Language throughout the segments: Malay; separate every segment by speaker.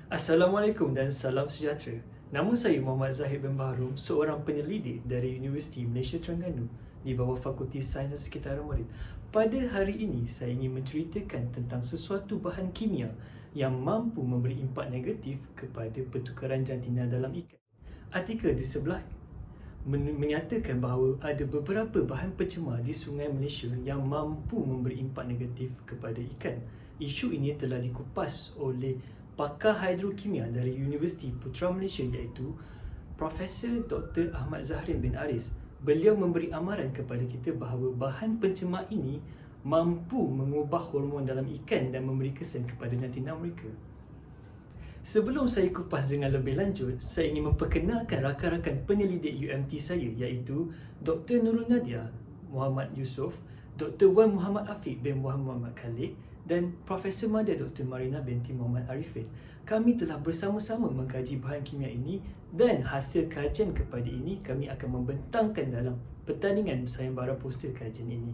Speaker 1: Assalamualaikum dan salam sejahtera. Nama saya Muhammad Zahid bin Bahrum, seorang penyelidik dari Universiti Malaysia Terengganu di bawah Fakulti Sains dan Sekitaran Marin. Pada hari ini, saya ingin menceritakan tentang sesuatu bahan kimia yang mampu memberi impak negatif kepada pertukaran jantina dalam ikan. Artikel di sebelah menyatakan bahawa ada beberapa bahan pencemar di sungai Malaysia yang mampu memberi impak negatif kepada ikan. Isu ini telah dikupas oleh pakar hidrokimia dari Universiti Putra Malaysia iaitu Profesor Dr. Ahmad Zahrin bin Aris. Beliau memberi amaran kepada kita bahawa bahan pencemar ini mampu mengubah hormon dalam ikan dan memberi kesan kepada jantina mereka. Sebelum saya kupas dengan lebih lanjut, saya ingin memperkenalkan rakan-rakan penyelidik UMT saya iaitu Dr. Nurul Nadia Muhammad Yusof, Dr. Wan Muhammad Afiq bin Muhammad Khalid dan Profesor Mada Dr. Marina binti Muhammad Arifin. Kami telah bersama-sama mengkaji bahan kimia ini dan hasil kajian kepada ini kami akan membentangkan dalam pertandingan sayembara poster kajian ini.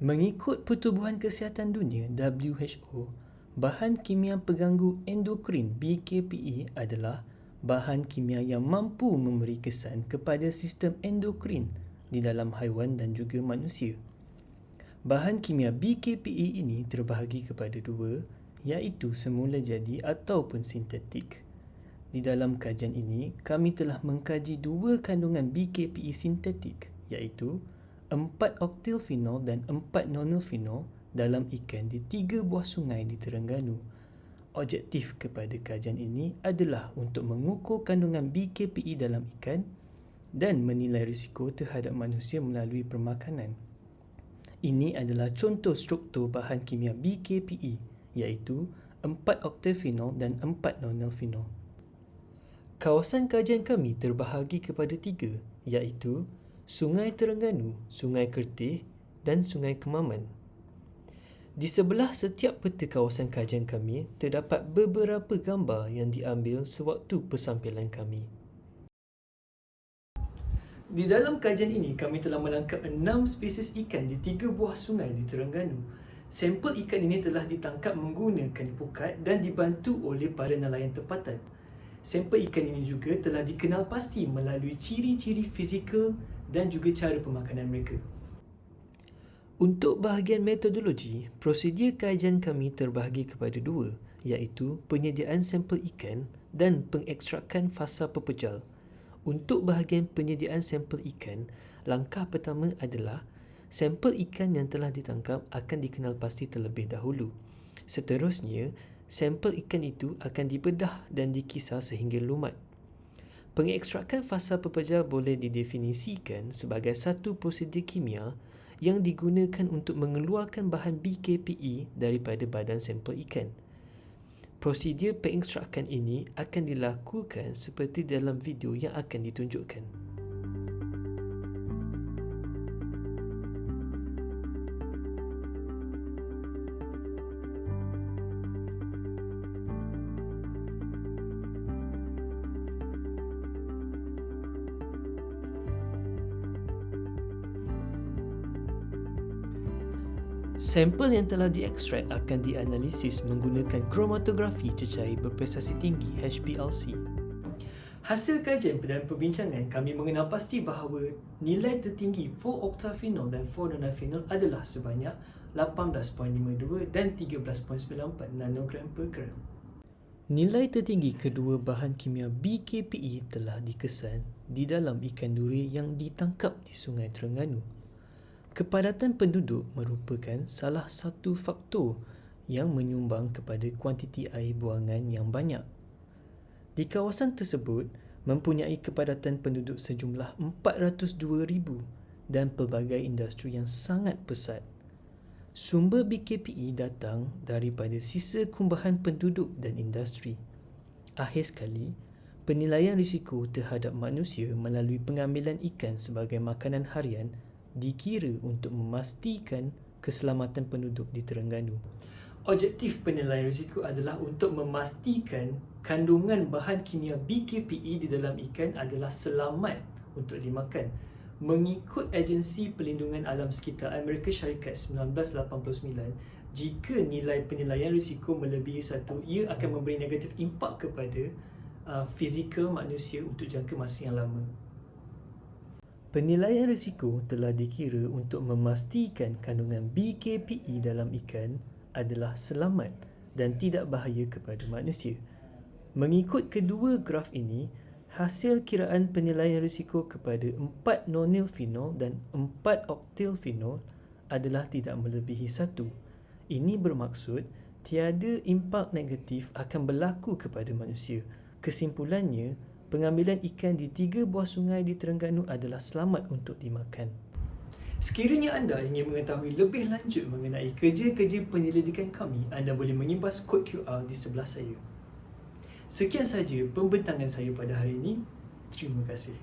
Speaker 1: Mengikut Pertubuhan Kesihatan Dunia WHO, bahan kimia pengganggu endokrin BKPE adalah bahan kimia yang mampu memberi kesan kepada sistem endokrin di dalam haiwan dan juga manusia. Bahan kimia BKPE ini terbahagi kepada dua, iaitu semula jadi ataupun sintetik. Di dalam kajian ini, kami telah mengkaji dua kandungan BKPE sintetik, iaitu 4-oktilfenol dan 4-nonylphenol dalam ikan di 3 buah sungai di Terengganu. Objektif kepada kajian ini adalah untuk mengukur kandungan BKPE dalam ikan dan menilai risiko terhadap manusia melalui permakanan. Ini adalah contoh struktur bahan kimia BKPE iaitu 4-oktilfenol dan 4-nonylphenol. Kawasan kajian kami terbahagi kepada 3 iaitu Sungai Terengganu, Sungai Kertih dan Sungai Kemaman. Di sebelah setiap peta kawasan kajian kami terdapat beberapa gambar yang diambil sewaktu pensampilan kami. Di dalam kajian ini, kami telah menangkap 6 spesies ikan di 3 buah sungai di Terengganu. Sampel ikan ini telah ditangkap menggunakan pukat dan dibantu oleh para nelayan tempatan. Sampel ikan ini juga telah dikenal pasti melalui ciri-ciri fizikal dan juga cara pemakanan mereka. Untuk bahagian metodologi, prosedur kajian kami terbahagi kepada 2, iaitu penyediaan sampel ikan dan pengekstrakan fasa pepejal. Untuk bahagian penyediaan sampel ikan, langkah pertama adalah sampel ikan yang telah ditangkap akan dikenal pasti terlebih dahulu. Seterusnya, sampel ikan itu akan dibedah dan dikisar sehingga lumat. Pengekstrakan fasa pepejal boleh didefinisikan sebagai satu prosedur kimia yang digunakan untuk mengeluarkan bahan BKPE daripada badan sampel ikan. Prosedur pengekstrakan ini akan dilakukan seperti dalam video yang akan ditunjukkan. Sampel yang telah diekstrak akan dianalisis menggunakan kromatografi cecair berprestasi tinggi HPLC. Hasil kajian dan perbincangan kami mengenal pasti bahawa nilai tertinggi 4-oktilfenol dan 4-nonylphenol adalah sebanyak 18.52 dan 13.94 nanogram per gram. Nilai tertinggi kedua bahan kimia BKPE telah dikesan di dalam ikan duri yang ditangkap di Sungai Terengganu. Kepadatan penduduk merupakan salah satu faktor yang menyumbang kepada kuantiti air buangan yang banyak. Di kawasan tersebut mempunyai kepadatan penduduk sejumlah 402,000 dan pelbagai industri yang sangat pesat. Sumber BKPE datang daripada sisa kumbahan penduduk dan industri. Akhir sekali, penilaian risiko terhadap manusia melalui pengambilan ikan sebagai makanan harian dikira untuk memastikan keselamatan penduduk di Terengganu. Objektif penilaian risiko adalah untuk memastikan kandungan bahan kimia BKPE di dalam ikan adalah selamat untuk dimakan. Mengikut Agensi Perlindungan Alam Sekitar Amerika Syarikat 1989, Jika nilai penilaian risiko melebihi 1, ia akan memberi negatif impak kepada fizikal manusia untuk jangka masa yang lama. Penilaian risiko telah dikira untuk memastikan kandungan BKPE dalam ikan adalah selamat dan tidak bahaya kepada manusia. Mengikut kedua graf ini, hasil kiraan penilaian risiko kepada 4 nonylphenol dan 4 octylphenol adalah tidak melebihi 1. Ini bermaksud tiada impak negatif akan berlaku kepada manusia. Kesimpulannya, pengambilan ikan di 3 buah sungai di Terengganu adalah selamat untuk dimakan. Sekiranya anda ingin mengetahui lebih lanjut mengenai kerja-kerja penyelidikan kami, anda boleh mengimbas kod QR di sebelah saya. Sekian sahaja pembentangan saya pada hari ini. Terima kasih.